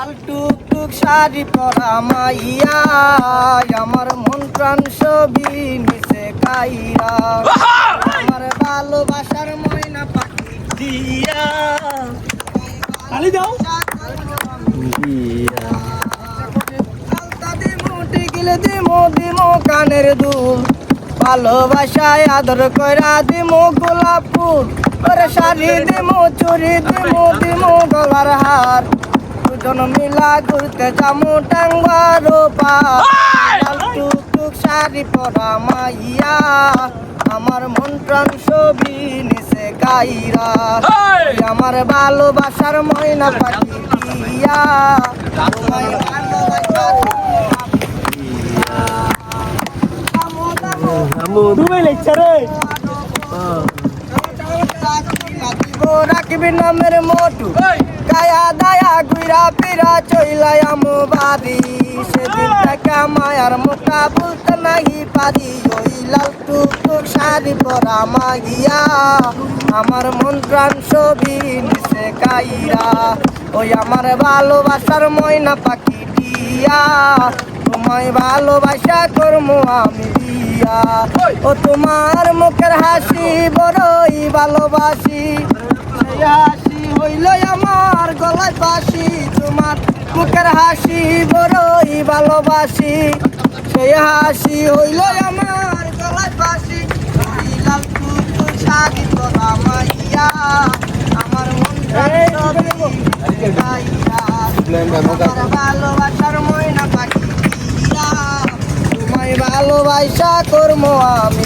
লাল টুকটুক শাড়ি পরা মাইয়া আমার মন প্রাণ সবই নিচে কাইয়া আমার ভালোবাসার ময়না পাখি দিয়া তালি দাও দিমো দিমো কানের দুল ভালোবাসায় আদর কইরা দিমো গোলাপ ফুল ওরে শাড়ি দিমো চুরি দিমো দিমো গলার হার দুজন মিলা ঘুরতে যামু টাঙ্গার পার টুকটুক শাড়ি পরা মাইয়া আমার মন প্রাণ সবই নিচে কাইরা আমার ভালোবাসার ময়না পাখি দিয়া তোমায় ডুবে লেগছে রে রাখবি নামের মোটু গায়া দায়া গুইরা পিরা চইলাই আমো বাড়ি সেদিন থেকে মায়ার মোটা বলতে নাহি পারি ওই লাল টুকটুক শাড়ি পরা মাগিয়া আমার মন প্রাণ সবই নিচে কাইরা ওই আমার ভালোবাসার ময়না পাখি দিয়া তোমায় ভালোবাসা করমু আমি দিয়া ও তোমার মুখের হাসি বড়ই ভালোবাসি সেই হাসি হইল আমার গলায় বাসি তোমার মুখের হাসি বড়ই ভালোবাসি সেই হাসি হইল আমার গলায় বাসি লাল টুকটুক শাড়ি পরা মাইয়া আমার মন ভালোবাসার ময়না পাখি তোমায় ভালোবাসা করবো আমি